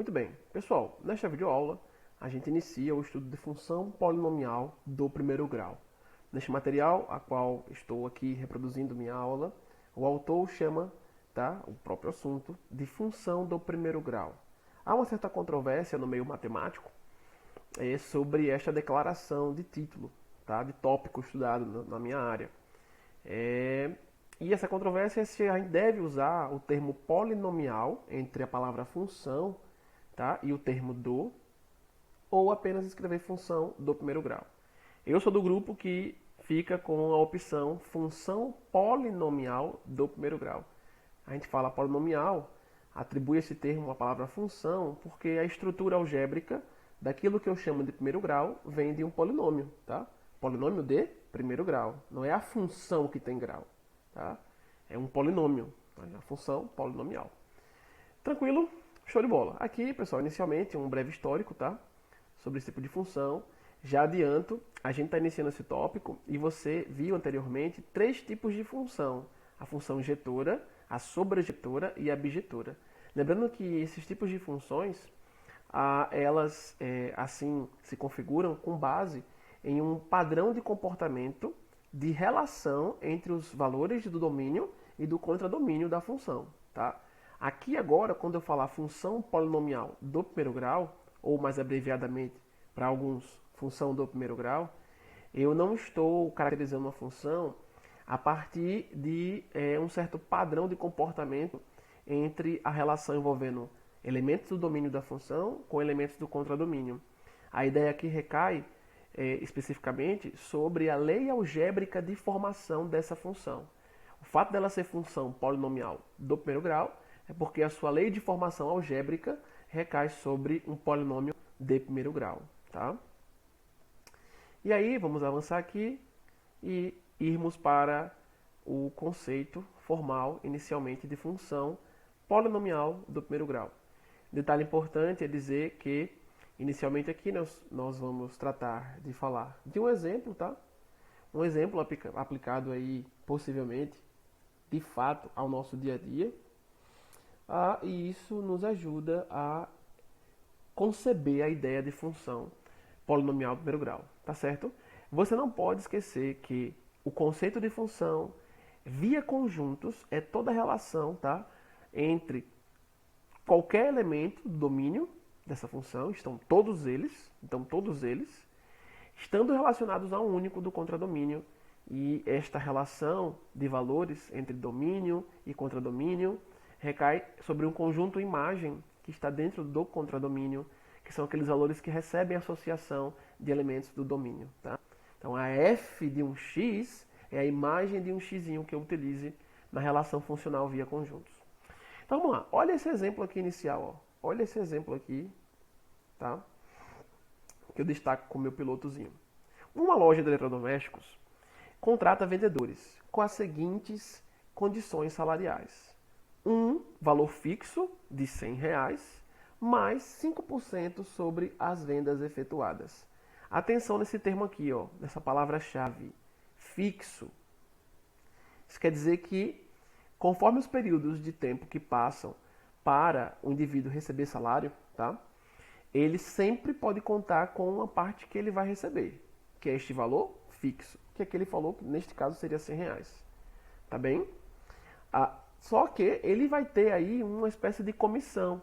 Muito bem, pessoal, nesta videoaula a gente inicia o estudo de função polinomial do primeiro grau. Neste material, a qual estou aqui reproduzindo minha aula, o autor chama, o próprio assunto, de função do primeiro grau. Há uma certa controvérsia no meio matemático sobre esta declaração de título, de tópico estudado na minha área. E essa controvérsia é se a gente deve usar o termo polinomial entre a palavra função e o termo do, ou apenas escrever função do primeiro grau. Eu sou do grupo que fica com a opção função polinomial do primeiro grau. A gente fala polinomial, atribui esse termo à palavra função, porque a estrutura algébrica daquilo que eu chamo de primeiro grau vem de um polinômio, Polinômio de primeiro grau. Não é a função que tem grau, É um polinômio, a função polinomial. Tranquilo? Show de bola. Aqui, pessoal, inicialmente um breve histórico, sobre esse tipo de função. Já adianto, a gente está iniciando esse tópico e você viu anteriormente 3 tipos de função. A função injetora, a sobrejetora e a bijetora. Lembrando que esses tipos de funções, elas assim se configuram com base em um padrão de comportamento de relação entre os valores do domínio e do contradomínio da função. Aqui agora, quando eu falar função polinomial do primeiro grau, ou mais abreviadamente para alguns, função do primeiro grau, eu não estou caracterizando uma função a partir de um certo padrão de comportamento entre a relação envolvendo elementos do domínio da função com elementos do contradomínio. A ideia aqui recai especificamente sobre a lei algébrica de formação dessa função. O fato dela ser função polinomial do primeiro grau é porque a sua lei de formação algébrica recai sobre um polinômio de primeiro grau. E aí, vamos avançar aqui e irmos para o conceito formal, inicialmente, de função polinomial do primeiro grau. Detalhe importante é dizer que, inicialmente aqui, nós vamos tratar de falar de um exemplo, Um exemplo aplicado aí, possivelmente, de fato, ao nosso dia a dia. E isso nos ajuda a conceber a ideia de função polinomial do primeiro grau, certo? Você não pode esquecer que o conceito de função via conjuntos é toda a relação, entre qualquer elemento do domínio dessa função, estão todos eles, estando relacionados a um único do contradomínio, e esta relação de valores entre domínio e contradomínio recai sobre um conjunto imagem que está dentro do contradomínio, que são aqueles valores que recebem associação de elementos do domínio. Então a f de um x é a imagem de um x que eu utilize na relação funcional via conjuntos. Então vamos lá, olha esse exemplo aqui inicial. Olha esse exemplo aqui, que eu destaco com o meu pilotozinho. Uma loja de eletrodomésticos contrata vendedores com as seguintes condições salariais. Um valor fixo de R$100 mais 5% sobre as vendas efetuadas. Atenção nesse termo aqui, nessa palavra-chave, fixo. Isso quer dizer que, conforme os períodos de tempo que passam para o indivíduo receber salário, ele sempre pode contar com uma parte que ele vai receber, que é este valor fixo, que é aquele valor que neste caso seria R$100. Tá bem? Só que ele vai ter aí uma espécie de comissão,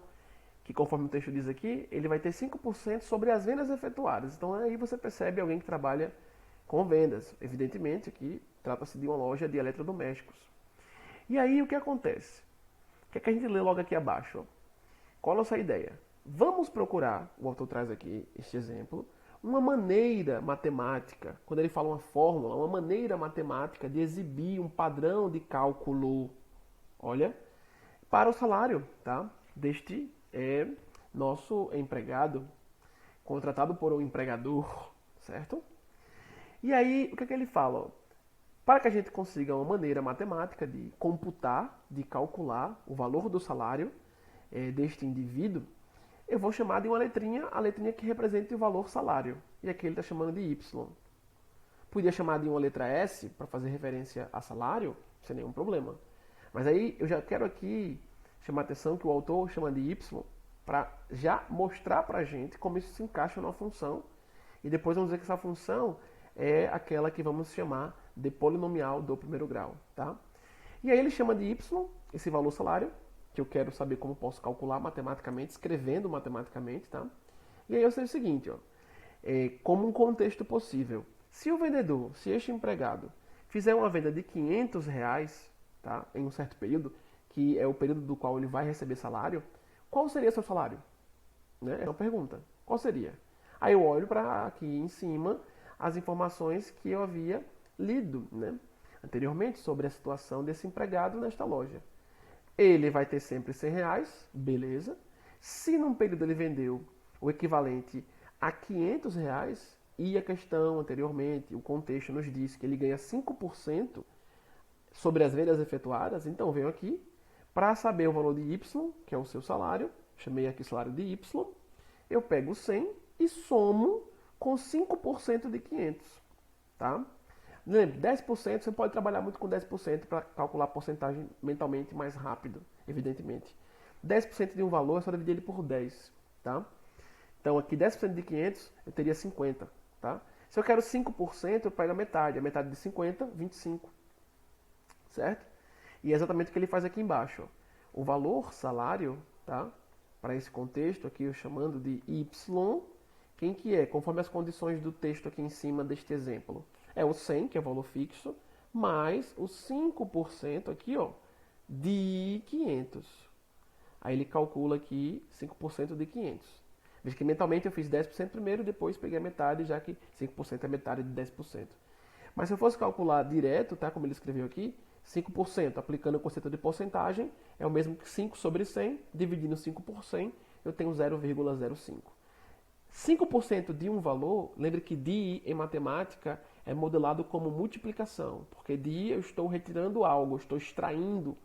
que conforme o texto diz aqui, ele vai ter 5% sobre as vendas efetuadas. Então aí você percebe alguém que trabalha com vendas. Evidentemente aqui trata-se de uma loja de eletrodomésticos. E aí o que acontece? O que é que a gente lê logo aqui abaixo? Qual a nossa ideia? Vamos procurar, o autor traz aqui este exemplo, uma maneira matemática, quando ele fala uma fórmula, uma maneira matemática de exibir um padrão de cálculo, para o salário, deste nosso empregado, contratado por um empregador, certo? E aí, o que é que ele fala? Para que a gente consiga uma maneira matemática de computar, de calcular o valor do salário deste indivíduo, eu vou chamar de uma letrinha, a letrinha que representa o valor salário. E aqui ele está chamando de Y. Podia chamar de uma letra S para fazer referência a salário, sem nenhum problema. Mas aí eu já quero aqui chamar a atenção que o autor chama de Y para já mostrar para a gente como isso se encaixa numa função. E depois vamos dizer que essa função é aquela que vamos chamar de polinomial do primeiro grau. Tá? E aí ele chama de y, esse valor salário, que eu quero saber como posso calcular matematicamente, escrevendo matematicamente. Tá? E aí eu sei o seguinte, ó, como um contexto possível. Se o vendedor, se este empregado, fizer uma venda de R$ 500, tá, em um certo período, que é o período do qual ele vai receber salário, qual seria seu salário? Né? É uma pergunta. Qual seria? Aí eu olho para aqui em cima as informações que eu havia lido, né, anteriormente sobre a situação desse empregado nesta loja. Ele vai ter sempre R$ 100, beleza. Se num período ele vendeu o equivalente a R$ 500, e a questão anteriormente, o contexto nos diz que ele ganha 5% sobre as vendas efetuadas, então eu venho aqui para saber o valor de Y, que é o seu salário, chamei aqui salário de Y, eu pego 100 e somo com 5% de 500, tá? Lembre, 10%, você pode trabalhar muito com 10% para calcular a porcentagem mentalmente mais rápido, evidentemente. 10% de um valor é só dividir ele por 10, tá? Então aqui 10% de 500 eu teria 50, tá? Se eu quero 5%, eu pego a metade de 50, 25, certo? E é exatamente o que ele faz aqui embaixo, ó. O valor salário, tá? Para esse contexto aqui, eu chamando de Y, quem que é? Conforme as condições do texto aqui em cima deste exemplo. É o 100, que é o valor fixo, mais os 5% aqui, ó, de 500. Aí ele calcula aqui 5% de 500. Veja que mentalmente eu fiz 10% primeiro, depois peguei a metade, já que 5% é metade de 10%. Mas se eu fosse calcular direto, tá, como ele escreveu aqui, 5%, aplicando o conceito de porcentagem, é o mesmo que 5 sobre 100, dividindo 5 por 100, eu tenho 0,05. 5% de um valor, lembre que DI em matemática é modelado como multiplicação, porque DI eu estou retirando algo, eu estou extraindo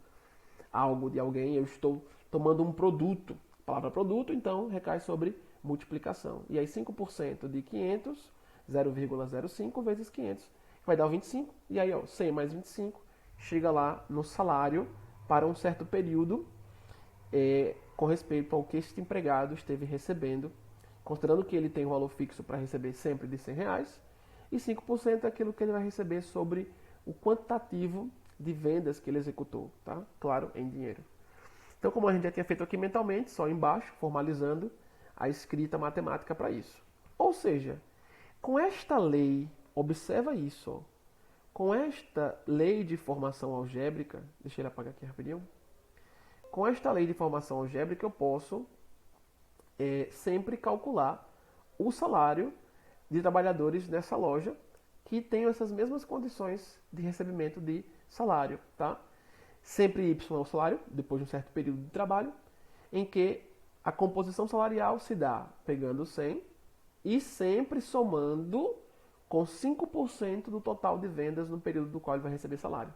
algo de alguém, eu estou tomando um produto. A palavra produto, então, recai sobre multiplicação. E aí 5% de 500, 0,05 vezes 500, vai dar o 25, e aí ó, 100 mais 25, chega lá no salário para um certo período com respeito ao que este empregado esteve recebendo, considerando que ele tem um valor fixo para receber sempre de R$ 100, e 5% é aquilo que ele vai receber sobre o quantitativo de vendas que ele executou, tá? Claro, em dinheiro. Então, como a gente já tinha feito aqui mentalmente, só embaixo, formalizando a escrita matemática para isso. Ou seja, com esta lei, observa isso, ó, com esta lei de formação algébrica, deixa ele apagar aqui rapidinho. Com esta lei de formação algébrica, eu posso sempre calcular o salário de trabalhadores nessa loja que tenham essas mesmas condições de recebimento de salário, tá? Sempre Y é o salário, depois de um certo período de trabalho, em que a composição salarial se dá pegando 100 e sempre somando com 5% do total de vendas no período do qual ele vai receber salário.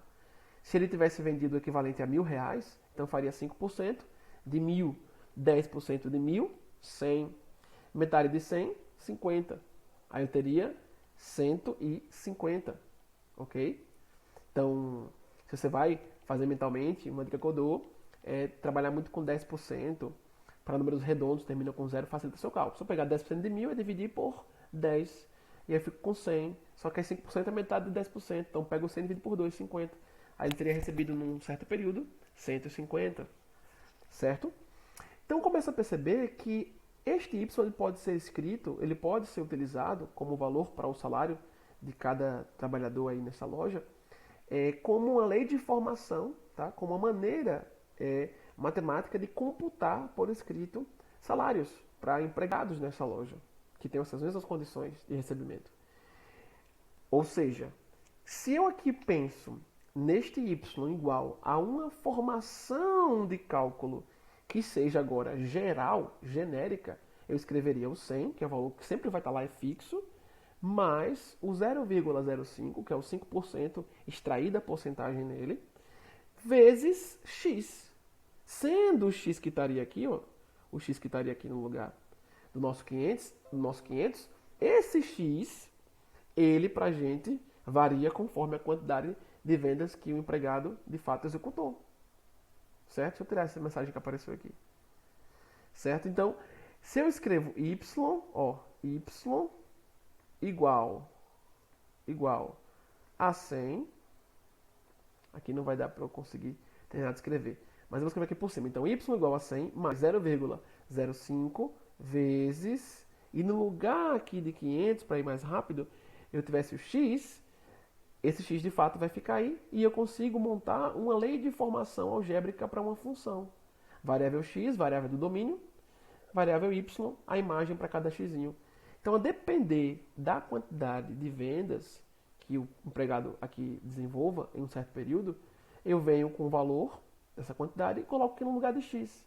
Se ele tivesse vendido o equivalente a R$ 1.000, então faria 5% de 1.000, 10% de 1.000, 100. Metade de 100, 50. Aí eu teria 150, ok? Então, se você vai fazer mentalmente, uma dica que eu dou é trabalhar muito com 10%, para números redondos, termina com 0, facilita o seu cálculo. Se eu pegar 10% de 1.000, é dividir por 10, e aí eu fico com 100. Só que aí 5% é metade de 10%, então eu pego 100 e divido por 2, 50. Aí ele teria recebido num certo período 150, certo? Então começa a perceber que este Y ele pode ser escrito, ele pode ser utilizado como valor para o salário de cada trabalhador aí nessa loja, como uma lei de formação, tá? Como uma maneira matemática de computar por escrito salários para empregados nessa loja, que tenham essas mesmas condições de recebimento. Ou seja, se eu aqui penso neste Y igual a uma formação de cálculo que seja agora geral, genérica, eu escreveria o 100, que é o valor que sempre vai estar lá, é fixo, mais o 0,05, que é o 5% extraída a porcentagem nele, vezes x. Sendo o x que estaria aqui, ó, o x que estaria aqui no lugar do nosso 500, esse x, ele pra gente varia conforme a quantidade de vendas que o empregado de fato executou. Certo? Deixa eu tirar essa mensagem que apareceu aqui. certo? Então, se eu escrevo y, ó, y igual a 100, aqui não vai dar para eu conseguir terminar de escrever, mas eu vou escrever aqui por cima. Então, y igual a 100 mais 0,05 vezes, e no lugar aqui de 500, para ir mais rápido, eu tivesse o x, esse x de fato vai ficar aí, e eu consigo montar uma lei de formação algébrica para uma função. Variável x, variável do domínio, variável y, a imagem para cada x. Então, a depender da quantidade de vendas que o empregado aqui desenvolva em um certo período, eu venho com o valor dessa quantidade e coloco aqui no lugar de x.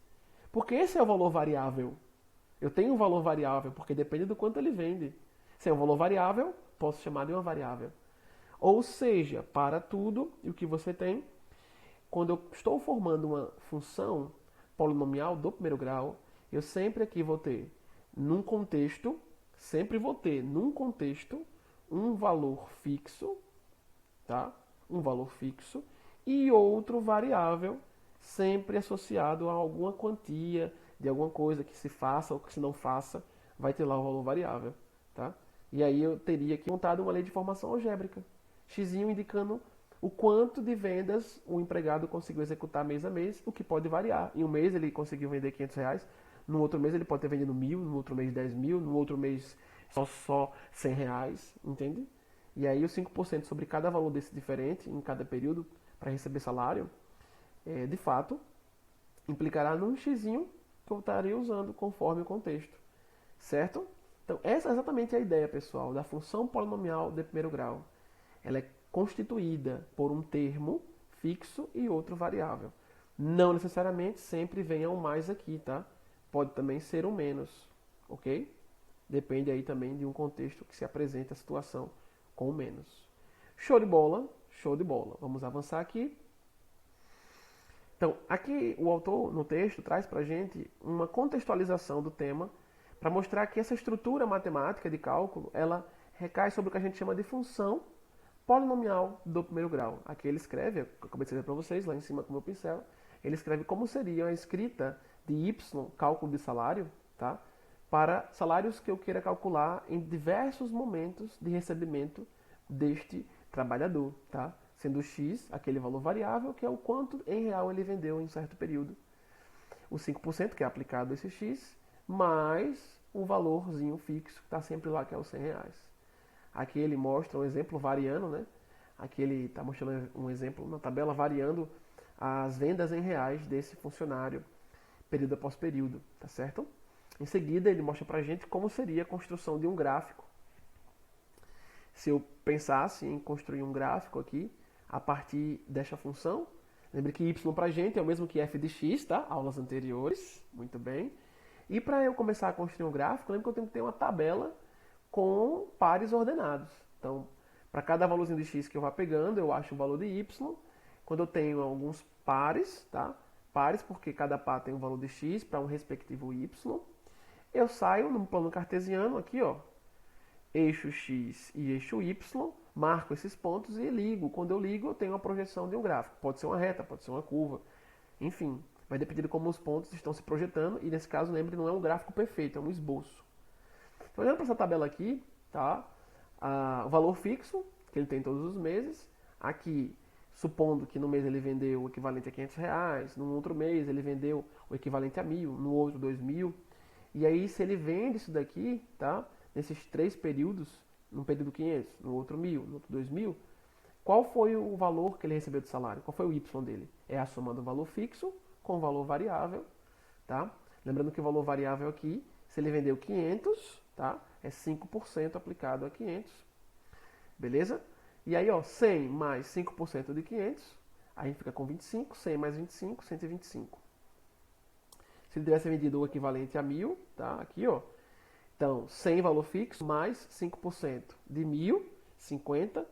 Porque esse é o valor variável. Eu tenho um valor variável, porque depende do quanto ele vende. Se é um valor variável, posso chamar de uma variável. Ou seja, para tudo e o que você tem, quando eu estou formando uma função polinomial do primeiro grau, eu sempre aqui vou ter, num contexto, um valor fixo, tá? Um valor fixo e outro variável, sempre associado a alguma quantia de alguma coisa que se faça ou que se não faça, vai ter lá o valor variável, tá? E aí eu teria que montar uma lei de formação algébrica. X indicando o quanto de vendas o empregado conseguiu executar mês a mês, o que pode variar. Em um mês ele conseguiu vender R$500, no outro mês ele pode ter vendido 1.000, no outro mês 10.000, no outro mês só R$100, entende? E aí os 5% sobre cada valor desse diferente, em cada período, para receber salário, de fato, implicará num x que eu estaria usando conforme o contexto, certo? Então, essa é exatamente a ideia, pessoal, da função polinomial de primeiro grau. Ela é constituída por um termo fixo e outro variável. Não necessariamente sempre venha um mais aqui, tá? Pode também ser um menos, ok? Depende aí também de um contexto que se apresenta a situação com o menos. Show de bola, show de bola. Vamos avançar aqui. Então, aqui o autor, no texto, traz para a gente uma contextualização do tema para mostrar que essa estrutura matemática de cálculo, ela recai sobre o que a gente chama de função polinomial do primeiro grau. Aqui ele escreve, eu acabei de escrever para vocês, lá em cima com o meu pincel, ele escreve como seria a escrita de y, cálculo de salário, tá? Para salários que eu queira calcular em diversos momentos de recebimento deste trabalhador, tá? Sendo x aquele valor variável, que é o quanto em real ele vendeu em certo período. O 5% que é aplicado a esse x, mais o valorzinho fixo que está sempre lá, que é os R$100. Aqui ele mostra um exemplo variando, né? Aqui ele está mostrando um exemplo na tabela variando as vendas em reais desse funcionário, período após período, tá certo? Em seguida, ele mostra pra gente como seria a construção de um gráfico. Se eu pensasse em construir um gráfico aqui, a partir desta função, lembre que y pra gente é o mesmo que f de x, tá? Aulas anteriores, muito bem. E para eu começar a construir um gráfico, lembre que eu tenho que ter uma tabela com pares ordenados. Então, para cada valorzinho de x que eu vá pegando, eu acho o valor de y. Quando eu tenho alguns pares, tá? Pares porque cada par tem um valor de x para um respectivo y. Eu saio no plano cartesiano aqui, ó, eixo x e eixo y, marco esses pontos e ligo. Quando eu ligo, eu tenho uma projeção de um gráfico. Pode ser uma reta, pode ser uma curva, enfim, vai depender de como os pontos estão se projetando. E nesse caso, lembre, não é um gráfico perfeito, é um esboço. Então, olhando para essa tabela aqui, tá? O valor fixo, que ele tem todos os meses. Aqui, supondo que no mês ele vendeu o equivalente a R$500, no outro mês ele vendeu o equivalente a 1.000, no outro 2.000. E aí, se ele vende isso daqui, tá? Nesses 3 períodos, num período 500, no outro 1.000, no outro 2.000, qual foi o valor que ele recebeu de salário? Qual foi o Y dele? É a soma do valor fixo com o valor variável, tá? Lembrando que o valor variável aqui, se ele vendeu 500, tá? É 5% aplicado a 500, beleza? E aí, ó, 100 mais 5% de 500, a gente fica com 25, 100 mais 25, 125. Se ele tivesse vendido o equivalente a 1.000, tá? Aqui, ó. Então, 100 valor fixo mais 5% de 1.000, 50.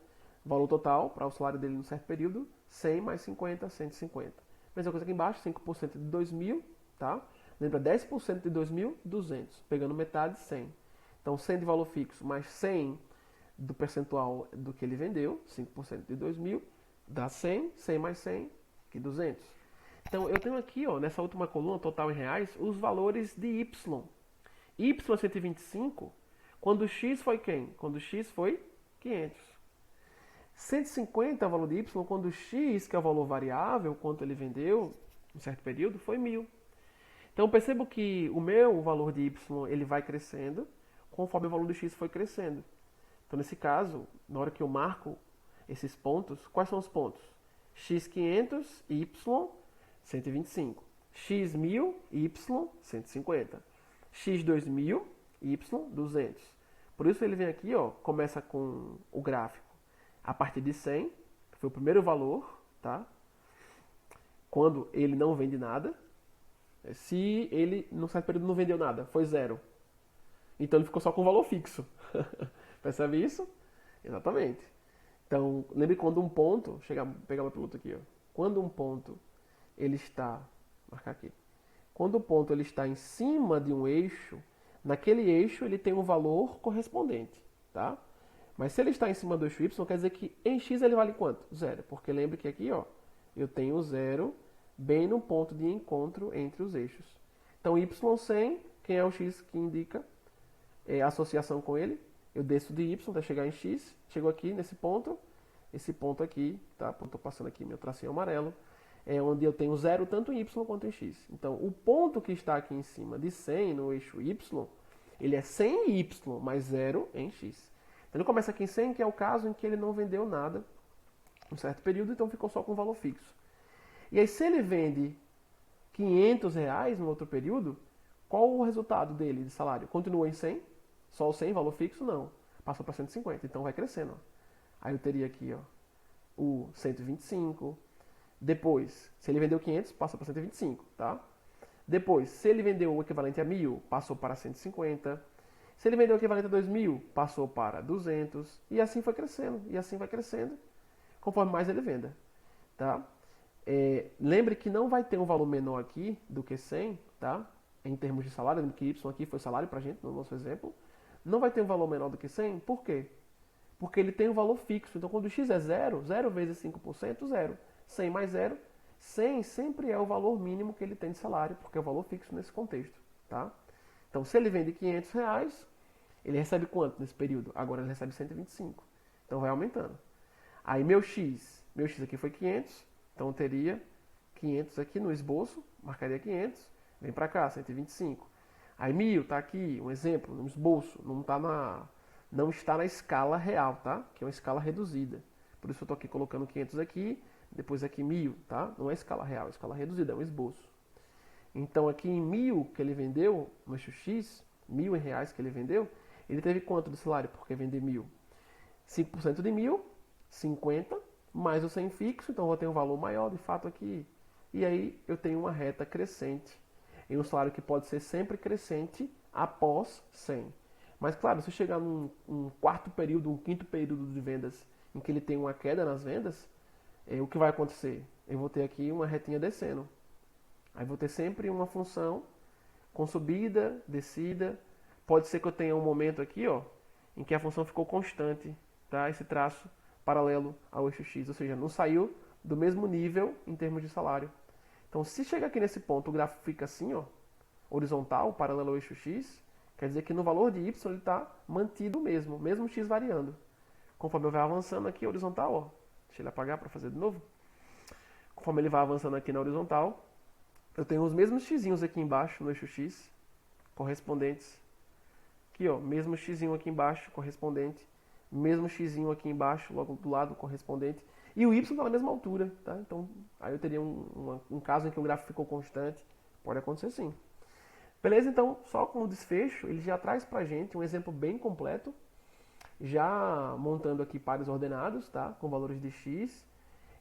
Valor total para o salário dele num certo período, 100 mais 50, 150. Mesma coisa aqui embaixo, 5% de 2.000, tá? Lembra, 10% de 2.000, 200. Pegando metade, 100. Então, 100 de valor fixo mais 100 do percentual do que ele vendeu, 5% de 2.000, dá 100, 100 mais 100, que 200. Então, eu tenho aqui, ó, nessa última coluna, total em reais, os valores de y. Y é 125, quando x foi quem? Quando x foi 500. 150 é o valor de y quando x, que é o valor variável, quanto ele vendeu, em certo período, foi 1000. Então, percebo que o meu valor de y ele vai crescendo conforme o valor do x foi crescendo. Então, nesse caso, na hora que eu marco esses pontos, quais são os pontos? x500, y 125. x1000, y 150. x2000, y 200. Por isso ele vem aqui, ó, começa com o gráfico a partir de 100, que foi o primeiro valor, tá? Quando ele não vende nada. Se ele, num certo período, não vendeu nada, foi 0. Então ele ficou só com o valor fixo. Percebe isso? Exatamente. Então, lembre quando um ponto, pegar meu piloto aqui, ó. Quando um ponto ele está, marcar aqui. Quando o ponto ele está em cima de um eixo, naquele eixo ele tem um valor correspondente, tá? Mas se ele está em cima do eixo y, quer dizer que em x ele vale quanto? 0. Porque lembre que aqui, ó, eu tenho 0 bem no ponto de encontro entre os eixos. Então, y100, quem é o x que indica a associação com ele? Eu desço de y até chegar em x, chego aqui nesse ponto, esse ponto aqui, tá? Estou passando aqui meu tracinho amarelo, é onde eu tenho 0 tanto em y quanto em x. Então, o ponto que está aqui em cima de 100 no eixo y, ele é 100 em y mais 0 em x. Então, ele começa aqui em 100, que é o caso em que ele não vendeu nada em um certo período, então ficou só com valor fixo. E aí, se ele vende R$500 no outro período, qual o resultado dele de salário? Continua em 100? Só o 100, valor fixo? Não. Passou para 150, então vai crescendo. Ó. Aí eu teria aqui ó, o 125. Depois, se ele vendeu 500, passa para 125, tá? Depois, se ele vendeu o equivalente a 1000, passou para 150. Se ele vendeu o equivalente a 2000, passou para 200. E assim foi crescendo, e assim vai crescendo, conforme mais ele venda, tá? Lembre que não vai ter um valor menor aqui do que 100, tá? Em termos de salário, lembre que Y aqui foi salário pra gente, no nosso exemplo. Não vai ter um valor menor do que 100, por quê? Porque ele tem um valor fixo. Então, quando o x é 0, 0 vezes 5%, 0. 100 mais 0, 100 sempre é o valor mínimo que ele tem de salário, porque é o valor fixo nesse contexto, tá? Então, se ele vende R$500, ele recebe quanto nesse período? Agora ele recebe 125. Então, vai aumentando. Aí, meu x aqui foi 500, então eu teria 500 aqui no esboço, marcaria 500, vem para cá, 125. Aí 1000 está aqui, um exemplo, no esboço, não está na escala real, tá? Que é uma escala reduzida. Por isso eu estou aqui colocando 500 aqui, depois aqui 1000, tá? Não é escala real, é escala reduzida, é um esboço. Então aqui em 1000 que ele vendeu, no eixo X, R$1.000 que ele vendeu, ele teve quanto de salário? Porque vender 1000? 5% de 1000, 50, mais o 100 fixo, então eu vou ter um valor maior de fato aqui. E aí eu tenho uma reta crescente, em um salário que pode ser sempre crescente após 100. Mas claro, se chegar num quarto período, um quinto período de vendas, em que ele tem uma queda nas vendas, o que vai acontecer? Eu vou ter aqui uma retinha descendo. Aí vou ter sempre uma função com subida, descida. Pode ser que eu tenha um momento aqui, ó, em que a função ficou constante, tá? Esse traço paralelo ao eixo X, ou seja, não saiu do mesmo nível em termos de salário. Então, se chegar aqui nesse ponto, o gráfico fica assim, ó, horizontal, paralelo ao eixo X, quer dizer que no valor de Y ele está mantido mesmo X variando. Conforme eu vai avançando aqui, horizontal, ó, deixa ele apagar para fazer de novo. Conforme ele vai avançando aqui na horizontal, eu tenho os mesmos xzinhos aqui embaixo no eixo X, correspondentes. Aqui, ó, mesmo xzinho aqui embaixo, correspondente. Mesmo xzinho aqui embaixo, logo do lado, correspondente. E o y está na mesma altura, tá? Então, aí eu teria um caso em que o gráfico ficou constante. Pode acontecer sim. Beleza? Então, só com o desfecho, ele já traz pra gente um exemplo bem completo, já montando aqui pares ordenados, tá? Com valores de x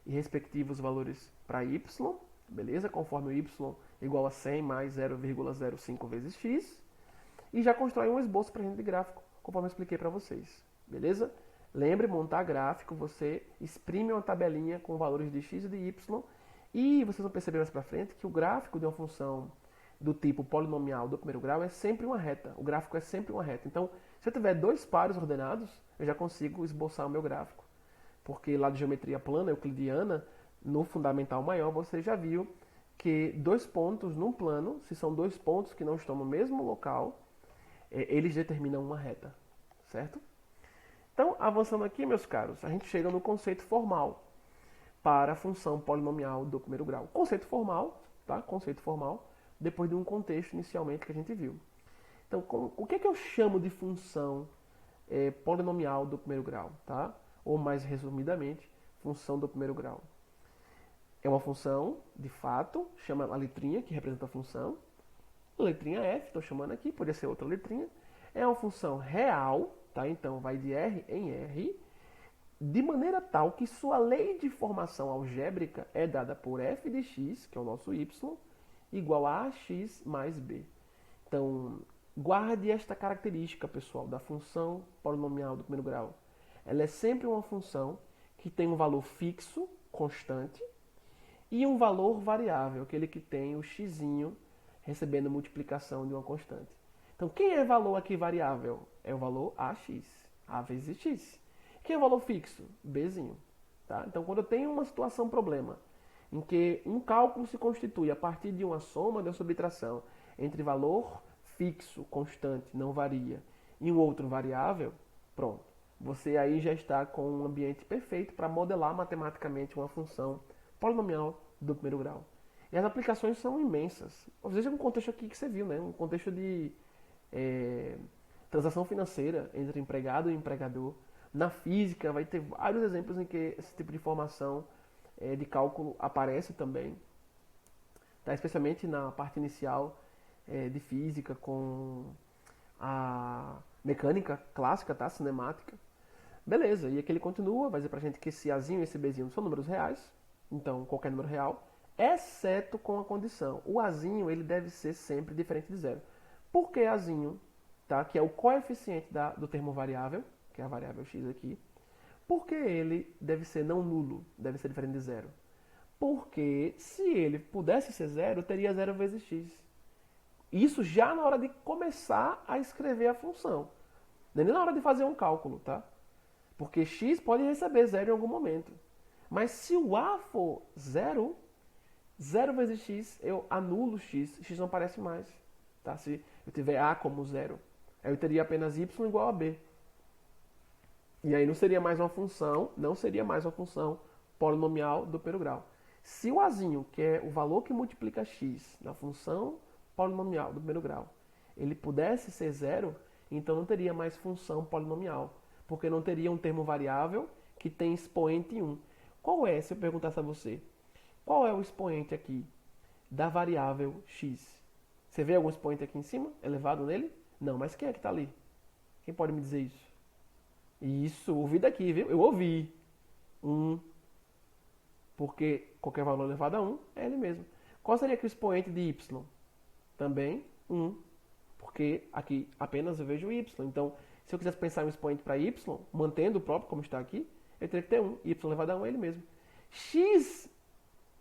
e respectivos valores para y, beleza? Conforme o y igual a 100 mais 0,05 vezes x. E já constrói um esboço pra gente de gráfico, conforme eu expliquei para vocês, beleza? Lembre, montar gráfico, você exprime uma tabelinha com valores de x e de y, e vocês vão perceber mais para frente que o gráfico de uma função do tipo polinomial do primeiro grau é sempre uma reta. O gráfico é sempre uma reta. Então, se eu tiver dois pares ordenados, eu já consigo esboçar o meu gráfico. Porque lá de geometria plana, euclidiana, no fundamental maior, você já viu que dois pontos num plano, se são dois pontos que não estão no mesmo local, eles determinam uma reta, certo? Então, avançando aqui, meus caros, a gente chega no conceito formal para a função polinomial do primeiro grau. Conceito formal, tá? Conceito formal, depois de um contexto inicialmente que a gente viu. Então, o que é que eu chamo de função polinomial do primeiro grau, tá? Ou mais resumidamente, função do primeiro grau. É uma função, de fato, chama a letrinha que representa a função. A letrinha F, estou chamando aqui, poderia ser outra letrinha. É uma função real, tá? Então vai de R em R, de maneira tal que sua lei de formação algébrica é dada por f de x, que é o nosso y, igual a ax mais b. Então, guarde esta característica, pessoal, da função polinomial do primeiro grau. Ela é sempre uma função que tem um valor fixo, constante, e um valor variável, aquele que tem o x recebendo multiplicação de uma constante. Então, quem é valor aqui variável? É o valor ax, a vezes x. Quem é o valor fixo? Bzinho. Tá? Então, quando eu tenho uma situação, problema, em que um cálculo se constitui a partir de uma soma de uma subtração entre valor fixo, constante, não varia, e um outro variável, pronto. Você aí já está com um ambiente perfeito para modelar matematicamente uma função polinomial do primeiro grau. E as aplicações são imensas. Às vezes é um contexto aqui que você viu, né? Um contexto de transação financeira entre empregado e empregador. Na física vai ter vários exemplos em que esse tipo de informação de cálculo aparece também. Tá? Especialmente na parte inicial de física com a mecânica clássica, tá? Cinemática. Beleza, e aqui ele continua, vai dizer pra gente que esse Azinho e esse Bzinho são números reais, então qualquer número real, exceto com a condição. O Azinho ele deve ser sempre diferente de zero. Por que Azinho, tá? Que é o coeficiente do termo variável, que é a variável x aqui, porque ele deve ser não nulo, deve ser diferente de zero. Porque se ele pudesse ser zero, teria zero vezes x. Isso já na hora de começar a escrever a função. Nem na hora de fazer um cálculo, tá? Porque x pode receber zero em algum momento. Mas se o a for zero, zero vezes x, eu anulo x, x não aparece mais. Tá? Se eu tiver a como zero, aí eu teria apenas y igual a b. E aí não seria mais uma função polinomial do primeiro grau. Se o azinho, que é o valor que multiplica x na função polinomial do primeiro grau, ele pudesse ser zero, então não teria mais função polinomial, porque não teria um termo variável que tem expoente 1. Qual é, se eu perguntasse a você, qual é o expoente aqui da variável x? Você vê algum expoente aqui em cima, elevado nele? Não, mas quem é que está ali? Quem pode me dizer isso? Isso, ouvi daqui, viu? Eu ouvi. 1. Porque qualquer valor elevado a 1 é ele mesmo. Qual seria aqui o expoente de y? Também 1. Porque aqui apenas eu vejo y. Então, se eu quisesse pensar em um expoente para y, mantendo o próprio como está aqui, eu teria que ter 1. Y elevado a 1 é ele mesmo. X,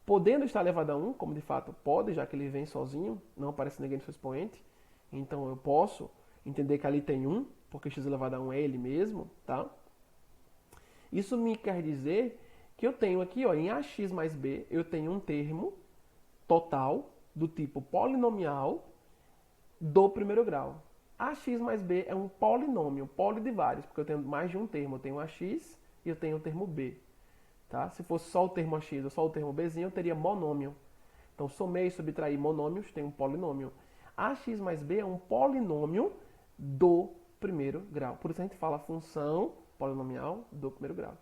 podendo estar elevado a 1, como de fato pode, já que ele vem sozinho, não aparece ninguém no seu expoente. Então, eu posso entender que ali tem 1, porque x elevado a 1 é ele mesmo, tá? Isso me quer dizer que eu tenho aqui, ó, em ax mais b, eu tenho um termo total do tipo polinomial do primeiro grau. Ax mais b é um polinômio, poli de vários, porque eu tenho mais de um termo. Eu tenho ax e eu tenho o termo b. Tá? Se fosse só o termo ax ou só o termo bzinho, eu teria monômio. Então, somei e subtrair monômios, tem um polinômio. Ax mais b é um polinômio do primeiro grau. Por isso a gente fala função polinomial do primeiro grau.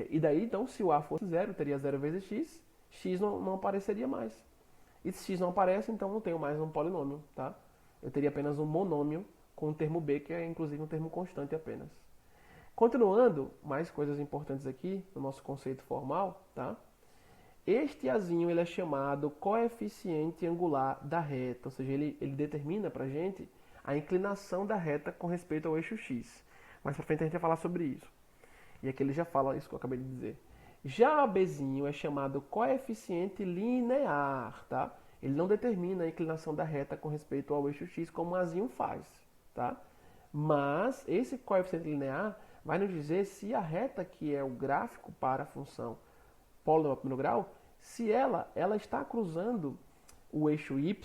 E daí, então, se o a fosse zero, teria zero vezes x, x não apareceria mais. E se x não aparece, então não tenho mais um polinômio, tá? Eu teria apenas um monômio com o termo b, que é inclusive um termo constante apenas. Continuando, mais coisas importantes aqui no nosso conceito formal, tá? Este azinho ele é chamado coeficiente angular da reta, ou seja, ele determina pra gente a inclinação da reta com respeito ao eixo x. Mais pra frente a gente vai falar sobre isso. E aqui ele já fala isso que eu acabei de dizer. Já o bzinho é chamado coeficiente linear, tá? Ele não determina a inclinação da reta com respeito ao eixo x como o azinho faz, tá? Mas esse coeficiente linear vai nos dizer se a reta que é o gráfico para a função polinomial primeiro grau, se ela está cruzando o eixo y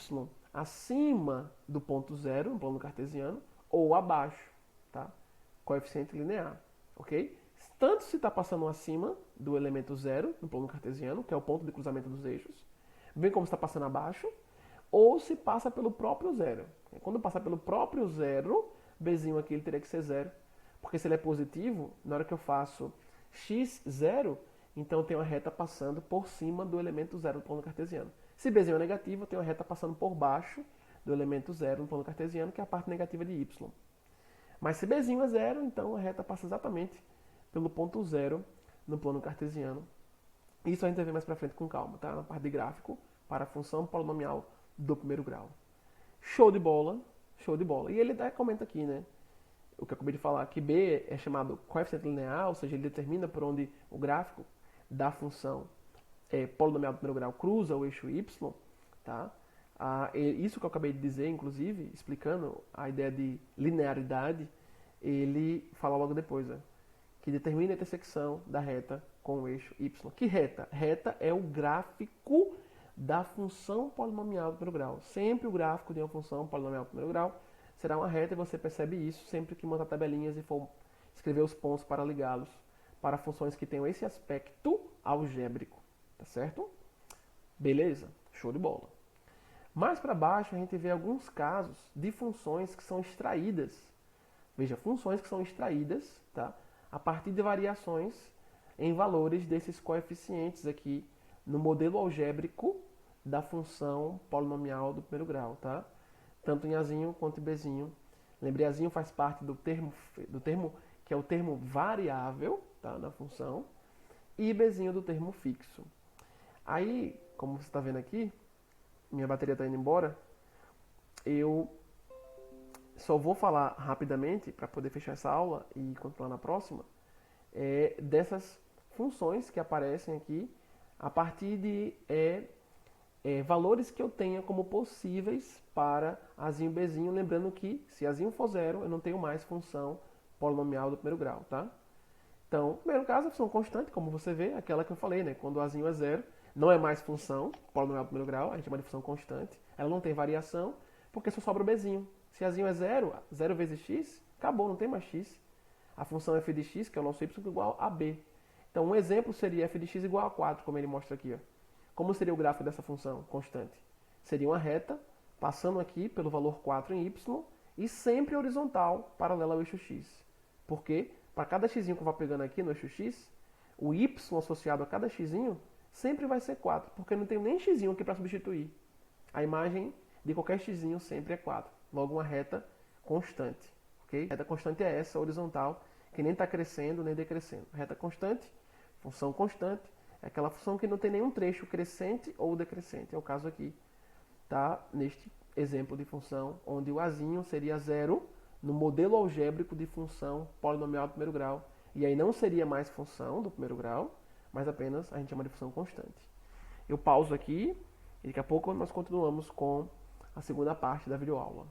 acima do ponto zero, no plano cartesiano, ou abaixo, tá? Coeficiente linear, ok? Tanto se está passando acima do elemento zero, no plano cartesiano, que é o ponto de cruzamento dos eixos, bem como está passando abaixo, ou se passa pelo próprio zero. Quando passar pelo próprio zero, Bzinho aqui ele teria que ser zero, porque se ele é positivo, na hora que eu faço x0, então eu tenho uma reta passando por cima do elemento zero no plano cartesiano. Se Bzinho é negativo, eu tenho uma reta passando por baixo do elemento zero no plano cartesiano, que é a parte negativa de y. Mas se Bzinho é zero, então a reta passa exatamente pelo ponto zero no plano cartesiano. Isso a gente vai ver mais pra frente com calma, tá? Na parte de gráfico para a função polinomial do primeiro grau. Show de bola, show de bola. E ele até comenta aqui, né? O que eu acabei de falar, que B é chamado coeficiente linear, ou seja, ele determina por onde o gráfico da função polinomial do primeiro grau cruza o eixo y, tá? Isso que eu acabei de dizer, inclusive, explicando a ideia de linearidade, ele fala logo depois, né? Que determina a intersecção da reta com o eixo y. Que reta? Reta é o gráfico da função polinomial do primeiro grau. Sempre o gráfico de uma função polinomial do primeiro grau será uma reta, e você percebe isso sempre que montar tabelinhas e for escrever os pontos para ligá-los para funções que tenham esse aspecto algébrico. Tá certo? Beleza? Show de bola. Mais para baixo a gente vê alguns casos de funções que são extraídas. Veja, funções que são extraídas, tá? A partir de variações em valores desses coeficientes aqui no modelo algébrico da função polinomial do primeiro grau, tá? Tanto em Azinho quanto em Bzinho. Lembrei, Azinho faz parte do termo que é o termo variável, tá, da função, e Bzinho do termo fixo. Aí, como você está vendo aqui, minha bateria está indo embora, eu só vou falar rapidamente, para poder fechar essa aula e continuar na próxima, dessas funções que aparecem aqui a partir de valores que eu tenha como possíveis para Azinho e Bzinho, lembrando que se Azinho for zero, eu não tenho mais função polinomial do primeiro grau, tá? Então, no primeiro caso, a função constante, como você vê, aquela que eu falei, né? Quando o Azinho é zero, não é mais função polinomial do primeiro grau, a gente chama de função constante, ela não tem variação, porque só sobra o Bzinho. Se Azinho é zero, zero vezes x, acabou, não tem mais x. A função f de x, que é o nosso y, igual a b. Então, um exemplo seria f de x igual a 4, como ele mostra aqui, ó. Como seria o gráfico dessa função constante? Seria uma reta, passando aqui pelo valor 4 em y, e sempre horizontal, paralela ao eixo x. Por quê? Para cada x que eu vou pegando aqui no eixo x, o y associado a cada x sempre vai ser 4, porque não tem nem x aqui para substituir. A imagem de qualquer x sempre é 4. Logo, uma reta constante. Okay? A reta constante é essa, horizontal, que nem está crescendo nem decrescendo. Reta constante, função constante, é aquela função que não tem nenhum trecho crescente ou decrescente. É o caso aqui, tá? Neste exemplo de função, onde o Azinho seria zero no modelo algébrico de função polinomial do primeiro grau. E aí não seria mais função do primeiro grau, mas apenas a gente chama de função constante. Eu pauso aqui e daqui a pouco nós continuamos com a segunda parte da videoaula.